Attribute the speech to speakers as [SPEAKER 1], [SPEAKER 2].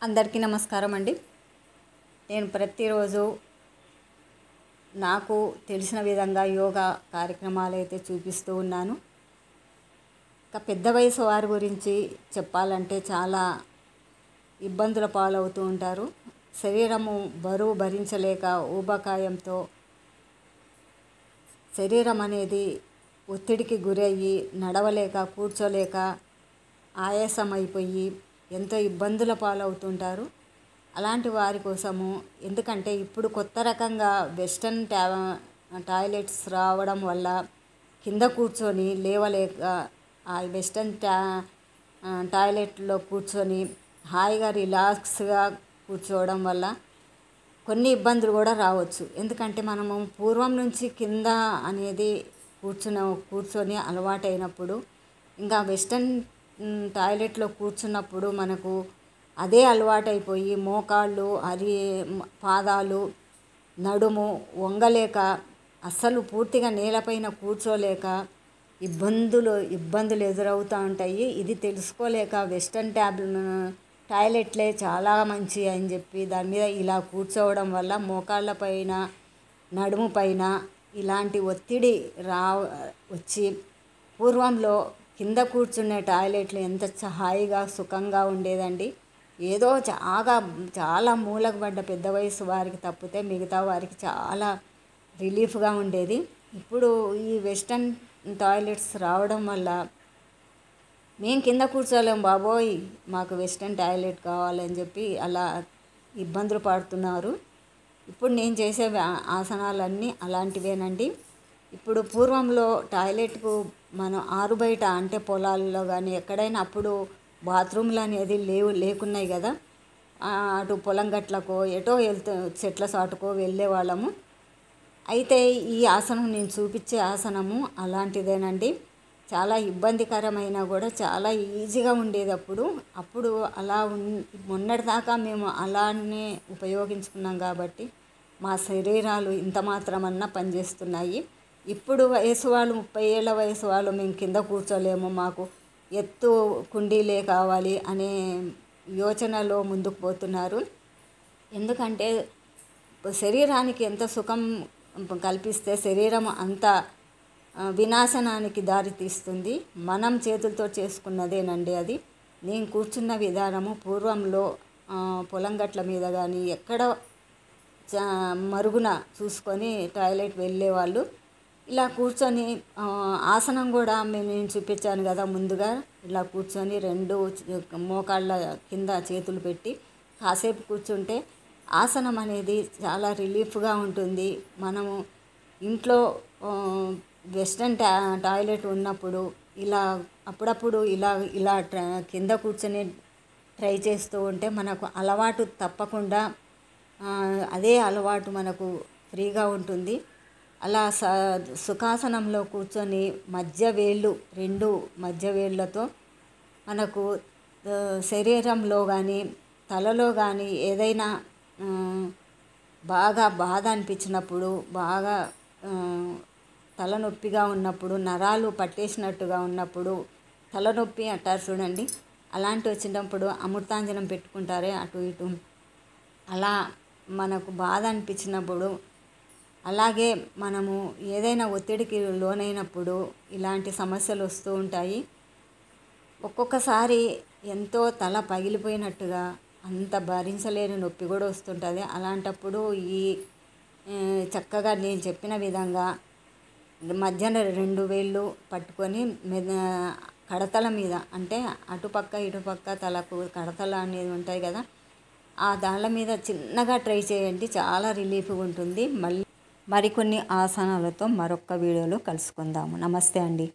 [SPEAKER 1] అందరికీ నమస్కారం అండి. నేను ప్రతిరోజు నాకు తెలిసిన విధంగా యోగా కార్యక్రమాలు అయితే చూపిస్తూ ఉన్నాను. ఇక పెద్ద వయసు వారి గురించి చెప్పాలంటే చాలా ఇబ్బందుల పాలవుతూ ఉంటారు. శరీరము బరువు భరించలేక ఊబకాయంతో శరీరం అనేది ఒత్తిడికి గురయ్యి నడవలేక కూర్చోలేక ఆయాసం అయిపోయి ఎంతో ఇబ్బందుల పాలవుతుంటారు. అలాంటి వారి కోసము, ఎందుకంటే ఇప్పుడు కొత్త రకంగా వెస్టర్న్ టాయిలెట్స్ రావడం వల్ల కింద కూర్చొని లేవలేక ఆ వెస్టర్న్ టాయిలెట్లో కూర్చొని హాయిగా రిలాక్స్గా కూర్చోవడం వల్ల కొన్ని ఇబ్బందులు కూడా రావచ్చు. ఎందుకంటే మనము పూర్వం నుంచి కింద అనేది కూర్చొని అలవాటైనప్పుడు ఇంకా వెస్టర్న్ టాయిలెట్లో కూర్చున్నప్పుడు మనకు అదే అలవాటైపోయి మోకాళ్ళు పాదాలు నడుము వంగలేక అస్సలు పూర్తిగా నేలపైన కూర్చోలేక ఇబ్బందులు ఎదురవుతూ ఉంటాయి. ఇది తెలుసుకోలేక వెస్టర్న్ టాయిలెట్లే చాలా మంచి అని చెప్పి దాని మీద ఇలా కూర్చోవడం వల్ల మోకాళ్ళ పైన నడుము పైన ఇలాంటి ఒత్తిడి వచ్చి పూర్వంలో కింద కూర్చునే టాయిలెట్లు ఎంత హాయిగా సుఖంగా ఉండేదండి. ఏదో చాలా మూలకు పడ్డ పెద్ద వయసు వారికి తప్పితే మిగతా వారికి చాలా రిలీఫ్గా ఉండేది. ఇప్పుడు ఈ వెస్టర్న్ టాయిలెట్స్ రావడం వల్ల మేము కింద కూర్చోలేము బాబోయ్, మాకు వెస్టర్న్ టాయిలెట్ కావాలని చెప్పి అలా ఇబ్బందులు పడుతున్నారు. ఇప్పుడు నేను చేసే ఆసనాలన్నీ అలాంటివేనండి. ఇప్పుడు పూర్వంలో టాయిలెట్కు మనం ఆరు బయట అంటే పొలాల్లో కానీ ఎక్కడైనా అప్పుడు బాత్రూమ్లు అనేది లేకున్నాయి కదా. అటు పొలం గట్లకో ఎటో చెట్ల సాటుకో వెళ్ళేవాళ్ళము. అయితే ఈ ఆసనం నేను చూపించే ఆసనము అలాంటిదేనండి. చాలా ఇబ్బందికరమైన కూడా చాలా ఈజీగా ఉండేది అప్పుడు అలా మొన్నటిదాకా మేము అలానే ఉపయోగించుకున్నాం కాబట్టి మా శరీరాలు ఇంత మాత్రమన్నా పనిచేస్తున్నాయి. ఇప్పుడు వయసు వాళ్ళు 30 ఏళ్ళ వయసు వాళ్ళు మేము కింద కూర్చోలేము, మాకు ఎత్తు కుండీలే కావాలి అనే యోచనలో ముందుకు పోతున్నారు. ఎందుకంటే శరీరానికి ఎంత సుఖం కల్పిస్తే శరీరం అంత వినాశనానికి దారితీస్తుంది. మనం చేతులతో చేసుకున్నదేనండి అది. నేను కూర్చున్న విధానము పూర్వంలో పొలం గట్ల మీద కానీ ఎక్కడ మరుగున చూసుకొని టాయిలెట్ వెళ్ళేవాళ్ళు. ఇలా కూర్చొని ఆసనం కూడా నేను చూపించాను కదా ముందుగా. ఇలా కూర్చొని రెండు మోకాళ్ళ కింద చేతులు పెట్టి కాసేపు కూర్చుంటే ఆసనం అనేది చాలా రిలీఫ్గా ఉంటుంది. మనము ఇంట్లో వెస్టర్న్ టాయిలెట్ ఉన్నప్పుడు ఇలా అప్పుడప్పుడు ఇలా కింద కూర్చొని ట్రై చేస్తూ ఉంటే మనకు అలవాటు తప్పకుండా అదే అలవాటు మనకు ఫ్రీగా ఉంటుంది. అలా సుఖాసనంలో కూర్చొని రెండు మధ్య వేళ్ళతో మనకు శరీరంలో కానీ తలలో కానీ ఏదైనా బాగా బాధ అనిపించినప్పుడు, బాగా తలనొప్పిగా ఉన్నప్పుడు, నరాలు పట్టేసినట్టుగా ఉన్నప్పుడు, తలనొప్పి అంటారు చూడండి, అలాంటి వచ్చినప్పుడు అమృతాంజనం పెట్టుకుంటారే అటు ఇటు, అలా మనకు బాధ అనిపించినప్పుడు, అలాగే మనము ఏదైనా ఒత్తిడికి లోనైనప్పుడు ఇలాంటి సమస్యలు వస్తూ ఉంటాయి. ఒక్కొక్కసారి ఎంతో తల పగిలిపోయినట్టుగా అంత భరించలేని నొప్పి కూడా వస్తుంటుంది. అలాంటప్పుడు చక్కగా నేను చెప్పిన విధంగా మధ్యన రెండు వేళ్ళు పట్టుకొని కడతల మీద, అంటే అటుపక్క ఇటుపక్క తలకు కడతలు అనేది ఉంటాయి కదా, ఆ దాళ్ళ మీద చిన్నగా ట్రై చేయండి, చాలా రిలీఫ్గా ఉంటుంది. మరికొన్ని ఆసనాలతో మరొక వీడియోలో కలుసుకుందాము. నమస్తే అండి.